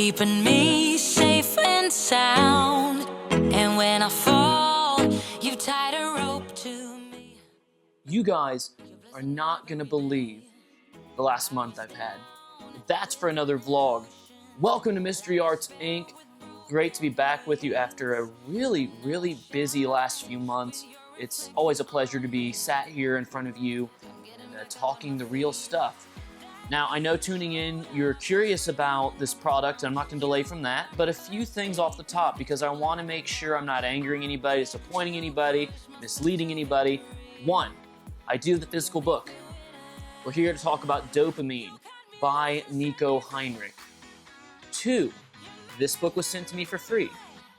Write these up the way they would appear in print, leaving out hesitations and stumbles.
keeping me safe and sound. And when I fall, you tied a rope to me. You guys are not gonna believe the last month I've had. That's for another vlog. Welcome to Mystery Arts Inc. Great to be back with you after a really busy last few months. It's always a pleasure to be sat here in front of you and talking the real stuff. Now, I know tuning in, you're curious about this product, and I'm not going to delay from that, but a few things off the top because I want to make sure I'm not angering anybody, disappointing anybody, misleading anybody. One, I do have the physical book. We're here to talk about Dopamine by Nico Heinrich. Two, this book was sent to me for free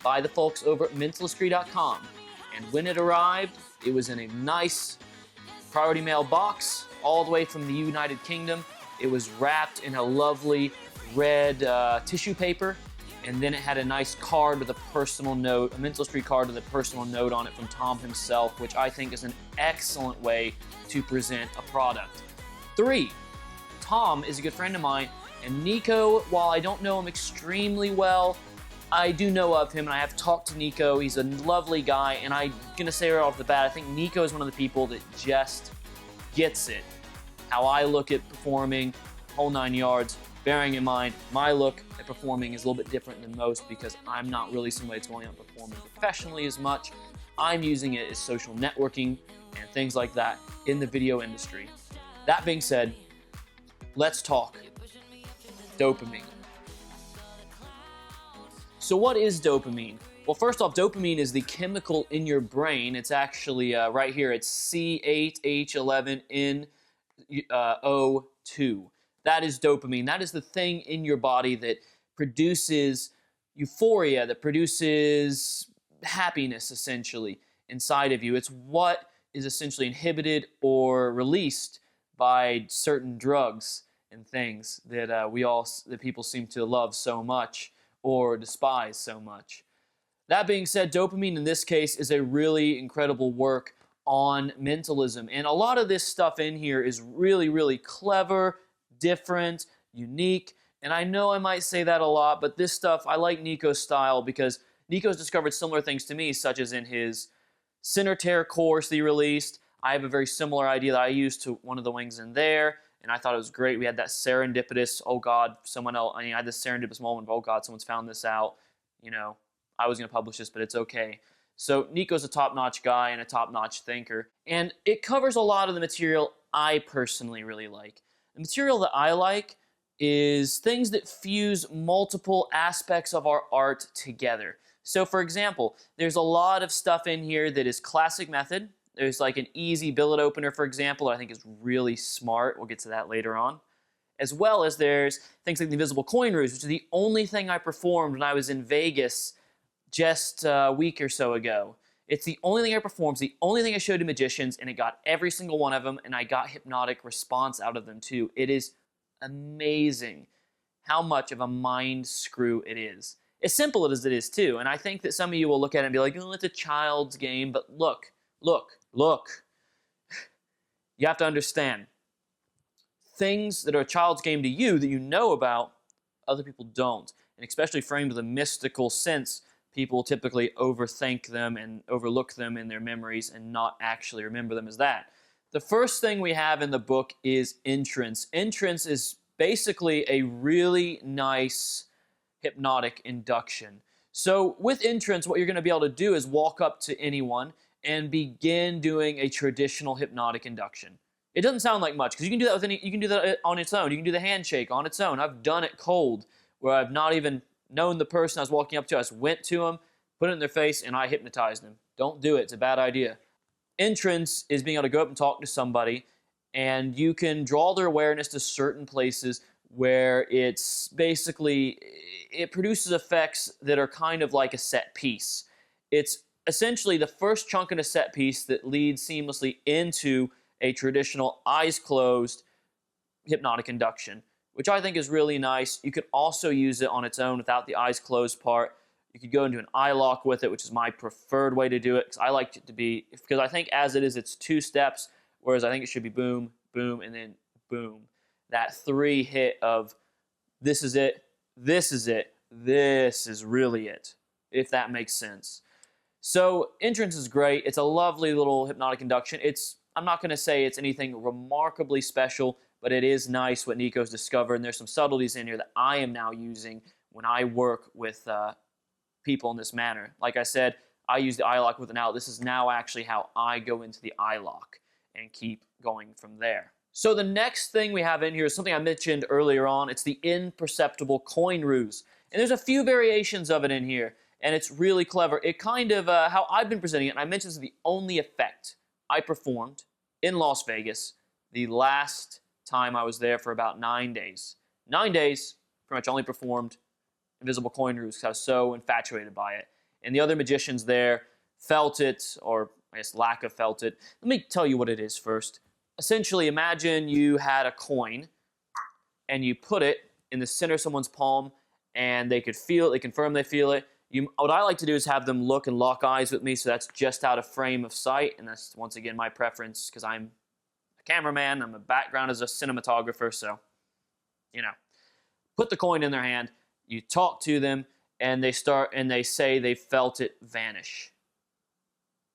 by the folks over at Mentalistry.com, and when it arrived, it was in a nice priority mail box all the way from the United Kingdom. It was wrapped in a lovely red tissue paper, and then it had a nice card with a personal note, a Mentalistry card with a personal note on it from Tom himself, which I think is an excellent way to present a product. Three, Tom is a good friend of mine, and Nico, while I don't know him extremely well, I do know of him, and I have talked to Nico. He's a lovely guy, and I'm going to say right off the bat, I think Nico is one of the people that just gets it. How I look at performing, whole 9 yards, bearing in mind my look at performing is a little bit different than most because I'm not really somebody that's going out performing professionally as much. I'm using it as social networking and things like that in the video industry. That being said, let's talk dopamine. So what is dopamine? Well, first off, dopamine is the chemical in your brain. It's actually right here. It's C8H11N O2. That is dopamine. That is the thing in your body that produces euphoria, that produces happiness, essentially, inside of you. It's what is essentially inhibited or released by certain drugs and things that that people seem to love so much or despise so much. That being said, dopamine in this case is a really incredible work on mentalism. And a lot of this stuff in here is really clever, different, unique. And I know I might say that a lot, but this stuff, I like Nico's style because Nico's discovered similar things to me, such as in his Center Tear course that he released. I have a very similar idea that I used to one of the wings in there, and I thought it was great. We had that serendipitous, oh God, someone else, I had this serendipitous moment of, oh God, someone's found this out. You know, I was going to publish this, but it's okay. So Nico's a top-notch guy and a top-notch thinker, and it covers a lot of the material I personally really like. The material that I like is things that fuse multiple aspects of our art together. So for example, there's a lot of stuff in here that is classic method. There's like an easy billet opener, for example, that I think is really smart. We'll get to that later on. As well as there's things like the invisible coin ruse, which is the only thing I performed when I was in Vegas just a week or so ago. It's the only thing I performed, the only thing I showed to magicians, and it got every single one of them, and I got hypnotic response out of them too. It is amazing how much of a mind screw it is. As simple as it is too, and I think that some of you will look at it and be like, oh, it's a child's game, but look. You have to understand. Things that are a child's game to you that you know about, other people don't. And especially framed with a mystical sense, people typically overthink them and overlook them in their memories and not actually remember them as that. The first thing we have in the book is entrance. Entrance is basically a really nice hypnotic induction. So with entrance, what you're going to be able to do is walk up to anyone and begin doing a traditional hypnotic induction. It doesn't sound like much because you can do that with you can do that on its own. You can do the handshake on its own. I've done it cold where I've not even known the person I was walking up to. I just went to them, put it in their face, and I hypnotized them. Don't do it. It's a bad idea. Entrance is being able to go up and talk to somebody, and you can draw their awareness to certain places where it's basically, it produces effects that are kind of like a set piece. It's essentially the first chunk in a set piece that leads seamlessly into a traditional eyes closed hypnotic induction, which I think is really nice. You could also use it on its own without the eyes closed part. You could go into an eye lock with it, which is my preferred way to do it, because I like it to be, because I think as it is, it's 2 steps, whereas I think it should be boom, boom, and then boom. That 3 hit of this is it, this is really it, if that makes sense. So entrance is great. It's a lovely little hypnotic induction. I'm not going to say it's anything remarkably special, but it is nice what Nico's discovered, and there's some subtleties in here that I am now using when I work with people in this manner. Like I said, I use the eye lock with an out. This is now actually how I go into the eye lock and keep going from there. So the next thing we have in here is something I mentioned earlier on. It's the imperceptible coin ruse. And there's a few variations of it in here, and it's really clever. It kind of, how I've been presenting it, and I mentioned this is the only effect I performed in Las Vegas the last time I was there for about 9 days. 9 days, pretty much only performed invisible coin ruse because I was so infatuated by it. And the other magicians there felt it, or I guess lack of felt it. Let me tell you what it is first. Essentially, imagine you had a coin and you put it in the center of someone's palm and they could feel it, they confirm they feel it. What I like to do is have them look and lock eyes with me, so that's just out of frame of sight, and that's, once again, my preference because I'm a cameraman, I'm a background as a cinematographer, so, Put the coin in their hand, you talk to them, and they say they felt it vanish.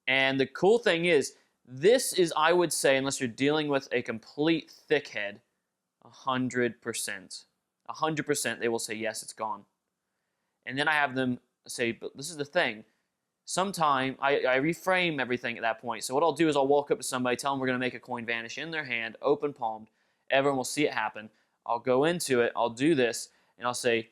And the cool thing is, this is, I would say, unless you're dealing with a complete thickhead, 100%. 100% they will say, yes, it's gone. And then I have them say, but this is the thing. Sometime, I reframe everything at that point. So what I'll do is I'll walk up to somebody, tell them we're going to make a coin vanish in their hand, open palmed. Everyone will see it happen. I'll go into it, I'll do this, and I'll say,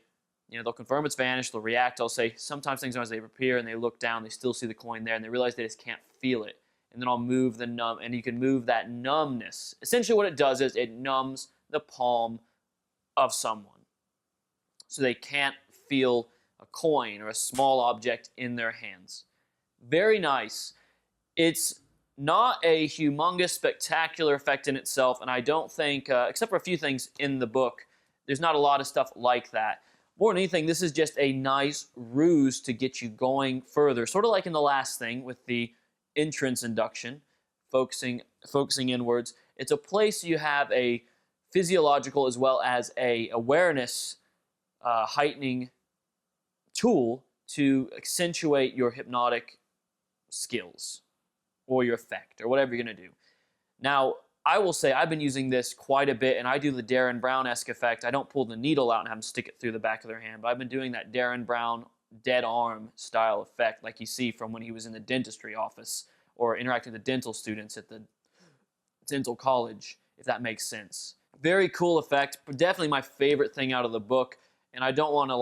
they'll confirm it's vanished, they'll react. I'll say, sometimes things as they appear and they look down, they still see the coin there, and they realize they just can't feel it. And then I'll move the and you can move that numbness. Essentially what it does is it numbs the palm of someone. So they can't feel a coin or a small object in their hands. Very nice. It's not a humongous, spectacular effect in itself, and I don't think, except for a few things in the book, there's not a lot of stuff like that. More than anything, this is just a nice ruse to get you going further. Sort of like in the last thing with the entrance induction, focusing inwards. It's a place you have a physiological as well as a awareness heightening tool to accentuate your hypnotic skills or your effect or whatever you're going to do. Now, I will say I've been using this quite a bit, and I do the Darren Brown-esque effect. I don't pull the needle out and have them stick it through the back of their hand, but I've been doing that Darren Brown dead arm style effect like you see from when he was in the dentistry office or interacting with the dental students at the dental college, if that makes sense. Very cool effect, but definitely my favorite thing out of the book, and I don't want to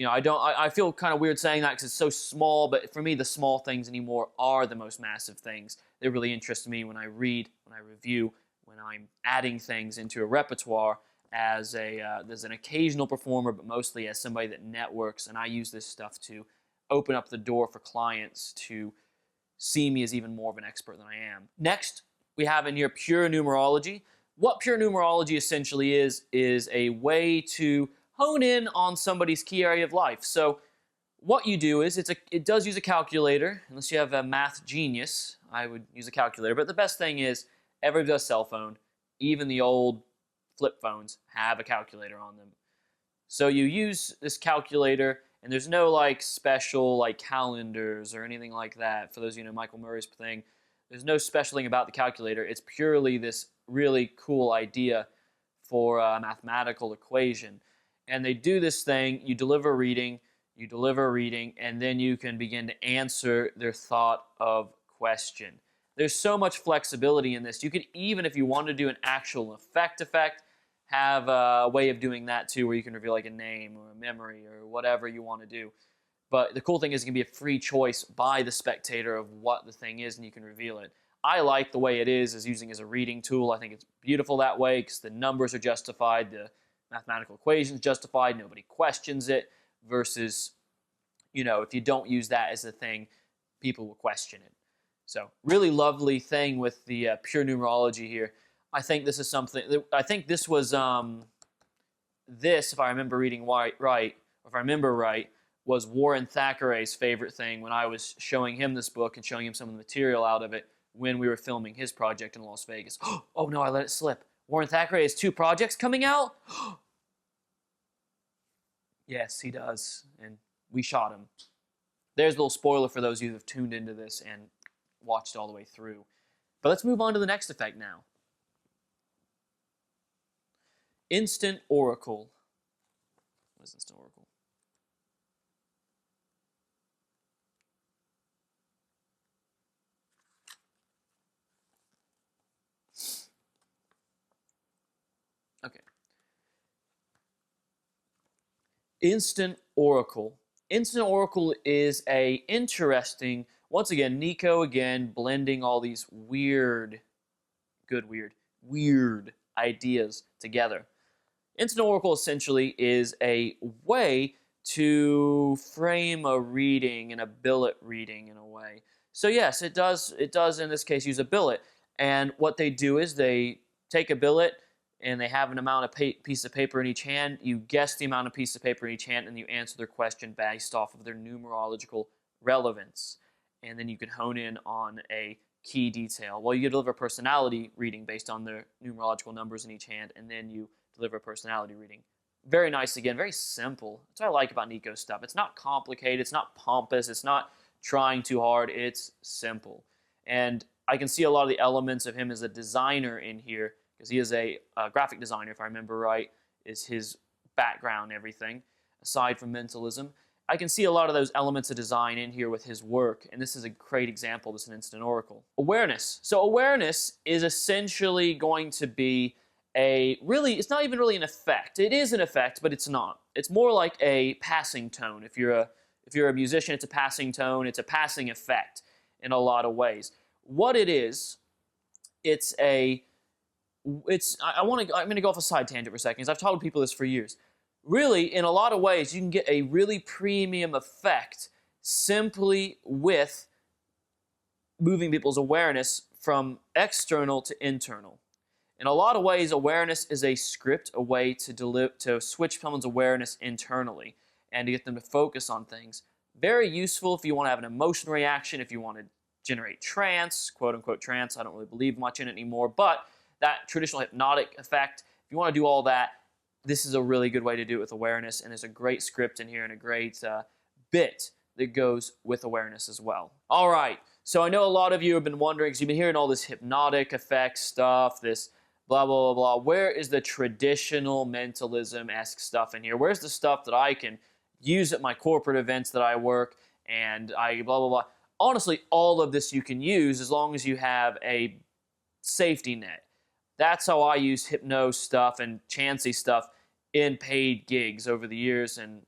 I feel kind of weird saying that because it's so small, but for me, the small things anymore are the most massive things. They really interest me when I read, when I review, when I'm adding things into a repertoire as an occasional performer, but mostly as somebody that networks, and I use this stuff to open up the door for clients to see me as even more of an expert than I am. Next, we have in here pure numerology. What pure numerology essentially is a way to hone in on somebody's key area of life. So what you do is, it does use a calculator. Unless you have a math genius, I would use a calculator. But the best thing is, everybody does cell phone. Even the old flip phones have a calculator on them. So you use this calculator, and there's no special calendars or anything like that. For those Michael Murray's thing, there's no special thing about the calculator. It's purely this really cool idea for a mathematical equation. And they do this thing, you deliver a reading, and then you can begin to answer their thought of question. There's so much flexibility in this. You could even, if you want to do an actual effect, have a way of doing that too, where you can reveal a name or a memory or whatever you want to do. But the cool thing is it can be a free choice by the spectator of what the thing is, and you can reveal it. I like the way it is using as a reading tool. I think it's beautiful that way because the numbers are justified, the mathematical equations justified, nobody questions it, versus, if you don't use that as a thing, people will question it. So, really lovely thing with the pure numerology here. I think this is something, I think this was, if I remember reading right, or if I remember right, was Warren Thackeray's favorite thing when I was showing him this book and showing him some of the material out of it when we were filming his project in Las Vegas. Oh no, I let it slip. Warren Thackeray has 2 projects coming out? Yes, he does. And we shot him. There's a little spoiler for those of you who have tuned into this and watched all the way through. But let's move on to the next effect now. Instant Oracle. What is Instant Oracle? Okay. Instant Oracle. Instant Oracle is a interesting, once again, Nico again blending all these weird ideas together. Instant Oracle essentially is a way to frame a reading and a billet reading in a way. So yes, it does in this case use a billet. And what they do is they take a billet and they have an amount of piece of paper in each hand. You guess the amount of piece of paper in each hand and you answer their question based off of their numerological relevance. And then you can hone in on a key detail. Well, you deliver a personality reading based on the numerological numbers in each hand, and then you deliver a personality reading. Very nice, again, very simple. That's what I like about Nico's stuff. It's not complicated, it's not pompous, it's not trying too hard, it's simple. And I can see a lot of the elements of him as a designer in here, because he is a graphic designer, if I remember right, is his background and everything, aside from mentalism. I can see a lot of those elements of design in here with his work, and this is a great example. This is an Instant Oracle. Awareness. So awareness is essentially going to be it's not even really an effect. It is an effect, but it's not. It's more like a passing tone. If you're a musician, it's a passing tone. It's a passing effect in a lot of ways. What it is, I'm going to go off a side tangent for a second, because I've told people this for years. Really, in a lot of ways, you can get a really premium effect simply with moving people's awareness from external to internal. In a lot of ways, awareness is a script, a way to switch someone's awareness internally and to get them to focus on things. Very useful if you want to have an emotional reaction, if you want to generate trance, quote-unquote trance. I don't really believe much in it anymore, but that traditional hypnotic effect, if you want to do all that, this is a really good way to do it with awareness, and there's a great script in here and a great bit that goes with awareness as well. All right, so I know a lot of you have been wondering, because you've been hearing all this hypnotic effect stuff, this blah, blah, blah, blah. Where is the traditional mentalism-esque stuff in here? Where's the stuff that I can use at my corporate events that I work, and I blah, blah, blah. Honestly, all of this you can use as long as you have a safety net. That's how I use hypno stuff and chancy stuff in paid gigs over the years, and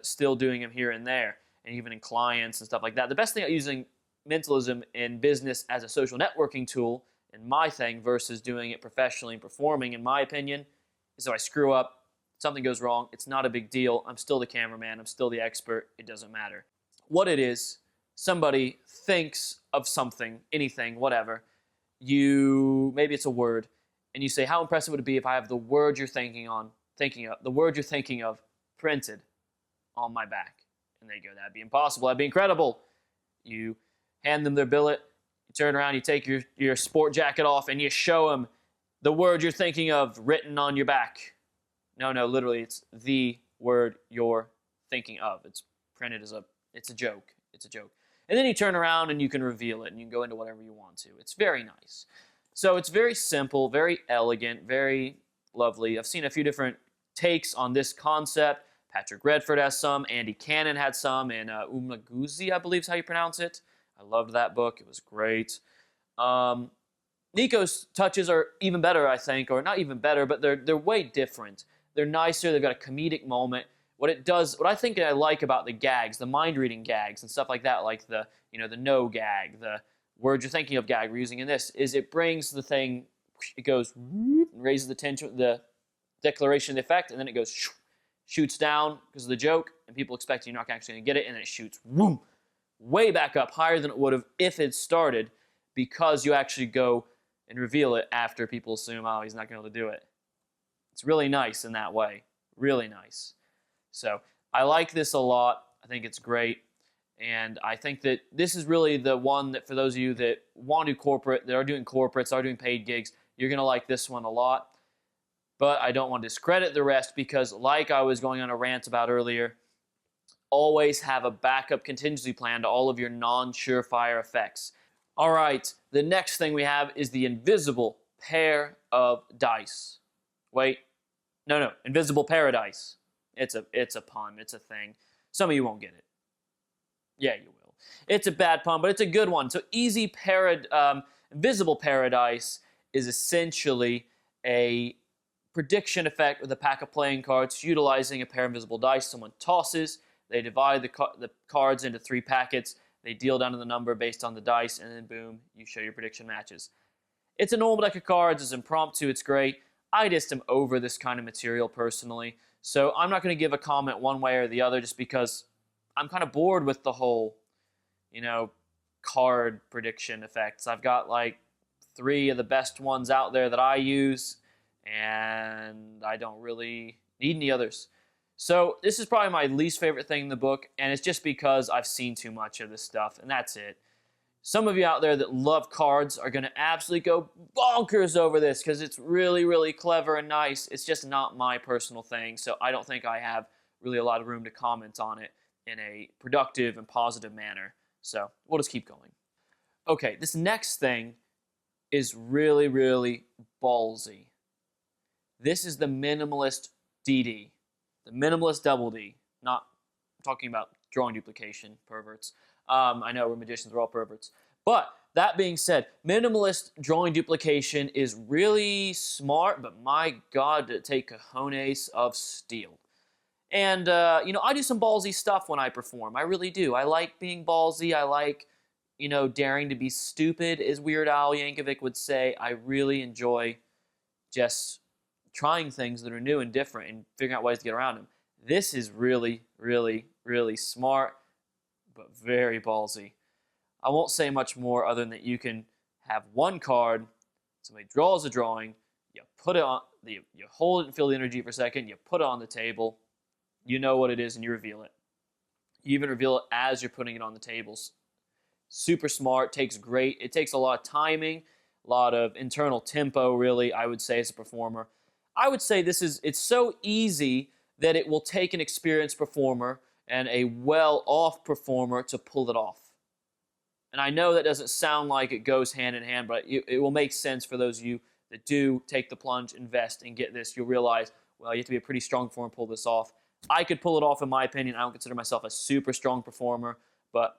still doing them here and there, and even in clients and stuff like that. The best thing about using mentalism in business as a social networking tool, in my thing, versus doing it professionally and performing, in my opinion, is if I screw up, something goes wrong, it's not a big deal. I'm still the cameraman, I'm still the expert, it doesn't matter. What it is, somebody thinks of something, anything, whatever, maybe it's a word, and you say, how impressive would it be if I have the word you're thinking of printed on my back? And they go, that'd be impossible, that'd be incredible. You hand them their billet, you turn around, you take your sport jacket off, and you show them the word you're thinking of written on your back. No, literally, it's the word you're thinking of. It's printed it's a joke. It's a joke. And then you turn around and you can reveal it, and you can go into whatever you want to. It's very nice. So it's very simple, very elegant, very lovely. I've seen a few different takes on this concept. Patrick Redford has some. Andy Cannon had some. And Umlaguzi, I believe is how you pronounce it. I loved that book. It was great. Nico's touches are even better, I think. Or not even better, but they're way different. They're nicer. They've got a comedic moment. What I think I like about the gags, the mind-reading gags and stuff like that, like the no gag, the word you're thinking of gag we're using in this, is it brings the thing, it goes, and raises the tension, the declaration of the effect, and then it goes, shoots down because of the joke, and people expect you're not actually going to get it, and then it shoots, way back up, higher than it would have if it started, because you actually go and reveal it after people assume, oh, he's not going to be able to do it. It's really nice in that way. Really nice. So I like this a lot. I think it's great. And I think that this is really the one that for those of you that want to do corporate, that are doing corporates, are doing paid gigs, you're going to like this one a lot. but I don't want to discredit the rest because, like I was going on a rant about earlier, always have a backup contingency plan to all of your non-surefire effects. All right, the next thing we have is the invisible pair of dice. Wait, no, invisible paradise. It's a pun, it's a thing. Some of you won't get it. Yeah, you will. It's a bad pun, but it's a good one. So invisible paradise is essentially a prediction effect with a pack of playing cards utilizing a pair of invisible dice. Someone tosses, they divide the cards into 3 packets, they deal down to the number based on the dice, and then boom, you show your prediction matches. It's a normal deck of cards, it's impromptu, it's great. I just am over this kind of material personally, so I'm not going to give a comment one way or the other just because I'm kind of bored with the whole, card prediction effects. I've got like 3 of the best ones out there that I use, and I don't really need any others. So this is probably my least favorite thing in the book, and it's just because I've seen too much of this stuff, and that's it. Some of you out there that love cards are going to absolutely go bonkers over this because it's really, really clever and nice. It's just not my personal thing, so I don't think I have really a lot of room to comment on it in a productive and positive manner. So we'll just keep going. Okay, this next thing is really, really ballsy. This is the minimalist DD. The minimalist double D. Not talking about drawing duplication, perverts. I know we're magicians, we're all perverts. But that being said, minimalist drawing duplication is really smart, but my God, did it take cojones of steel. And, I do some ballsy stuff when I perform. I really do. I like being ballsy. I like, daring to be stupid, as Weird Al Yankovic would say. I really enjoy just trying things that are new and different and figuring out ways to get around them. This is really, really, really smart, but very ballsy. I won't say much more other than that you can have one card, somebody draws a drawing, you put it on, you hold it and feel the energy for a second, you put it on the table, you know what it is, and you reveal it. You even reveal it as you're putting it on the tables. Super smart, it takes a lot of timing, a lot of internal tempo, really, I would say, as a performer. I would say it's so easy that it will take an experienced performer and a well-off performer to pull it off. And I know that doesn't sound like it goes hand in hand, but it will make sense for those of you that do take the plunge, invest, and get this. You'll realize, well, you have to be a pretty strong performer to pull this off. I could pull it off, in my opinion. I don't consider myself a super strong performer, but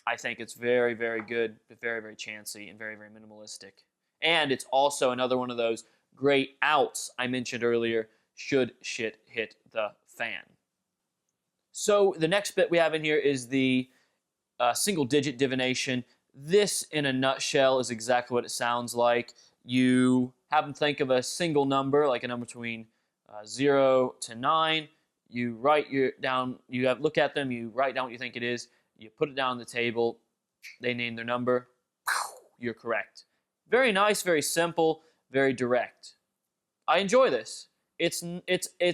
I think it's very, very good, but very, very chancy and very, very minimalistic. And it's also another one of those great outs I mentioned earlier, should shit hit the fan. So the next bit we have in here is the single-digit divination. This, in a nutshell, is exactly what it sounds like. You have them think of a single number, like a number between 0 to 9. You look at them, you write down what you think it is, you put it down on the table, they name their number, you're correct. Very nice, very simple, very direct. I enjoy this. It's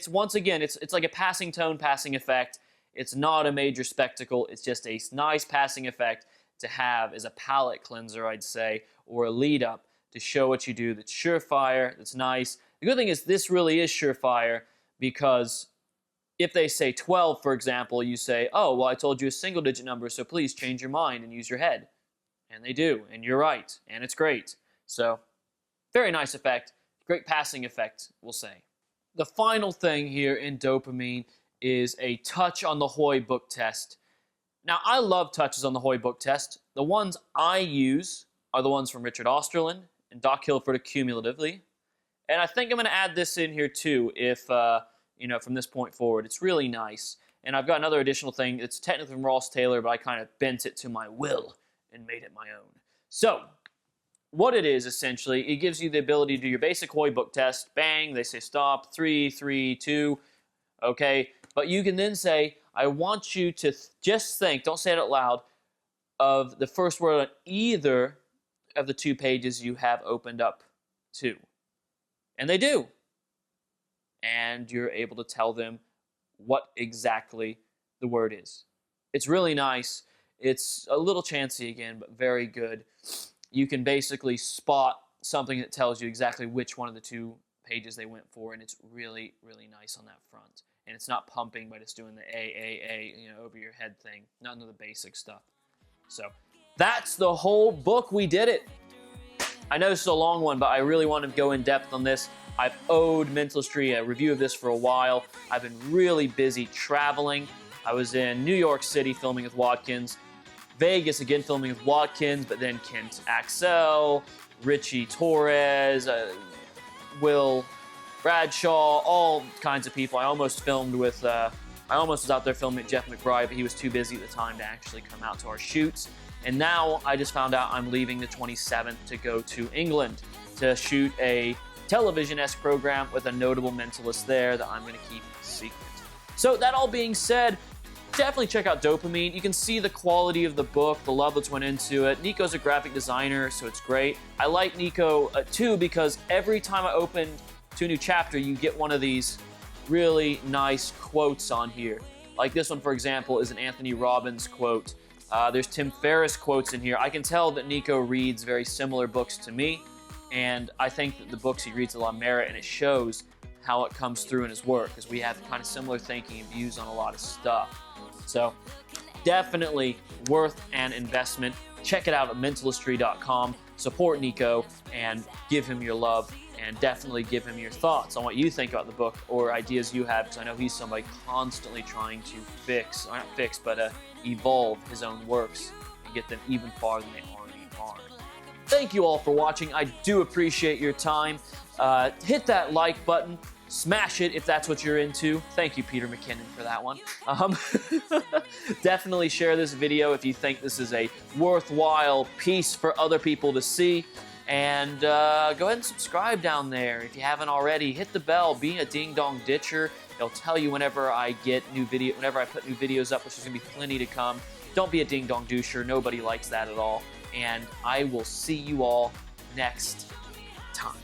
once again, it's like a passing tone, passing effect. It's not a major spectacle. It's just a nice passing effect to have as a palate cleanser, I'd say, or a lead up to show what you do that's surefire, that's nice. The good thing is this really is surefire because if they say 12, for example, you say, oh, well, I told you a single digit number, so please change your mind and use your head. And they do, and you're right, and it's great. So, very nice effect. Great passing effect, we'll say. The final thing here in Dopamine is a touch on the Hoy book test. Now, I love touches on the Hoy book test. The ones I use are the ones from Richard Osterlin and Doc Hilford cumulatively. And I think I'm going to add this in here too if, from this point forward. It's really nice. And I've got another additional thing. It's technically from Ross Taylor, but I kind of bent it to my will and made it my own. So, what it is, essentially, it gives you the ability to do your basic Hoy book test. Bang, they say stop, 3, 3, 2, okay? But you can then say, I want you to just think, don't say it out loud, of the first word on either of the 2 pages you have opened up to. And they do. And you're able to tell them what exactly the word is. It's really nice. It's a little chancy again, but very good. You can basically spot something that tells you exactly which one of the 2 pages they went for, and it's really, really nice on that front. And it's not pumping by just doing the A, over your head thing. None of the basic stuff. So that's the whole book. We did it. I know this is a long one, but I really want to go in depth on this. I've owed Mentalistry a review of this for a while. I've been really busy traveling. I was in New York City filming with Watkins, Vegas again filming with Watkins, but then Kent Axel, Richie Torres, Will Bradshaw, all kinds of people. I almost was out there filming with Jeff McBride, but he was too busy at the time to actually come out to our shoots. And now I just found out I'm leaving the 27th to go to England to shoot a television-esque program with a notable mentalist there that I'm going to keep secret. So that all being said, definitely check out Dopamine. You can see the quality of the book, the love that's went into it. Nico's a graphic designer, so it's great. I like Nico too because every time I open to a new chapter, you get one of these really nice quotes on here. Like this one, for example, is an Anthony Robbins quote. There's Tim Ferriss quotes in here. I can tell that Nico reads very similar books to me, and I think that the books he reads a lot of merit, and it shows how it comes through in his work, because we have kind of similar thinking and views on a lot of stuff. So definitely worth an investment. Check it out at mentalistry.com. Support Nico and give him your love, and definitely give him your thoughts on what you think about the book or ideas you have, because I know he's somebody constantly trying to evolve his own works and get them even farther than they already are. Thank you all for watching. I do appreciate your time. Hit that like button. Smash it if that's what you're into. Thank you, Peter McKinnon, for that one. Definitely share this video if you think this is a worthwhile piece for other people to see. And go ahead and subscribe down there if you haven't already. Hit the bell. Be a ding-dong ditcher. It'll tell you whenever I put new videos up, which is going to be plenty to come. Don't be a ding-dong doucher. Nobody likes that at all. And I will see you all next time.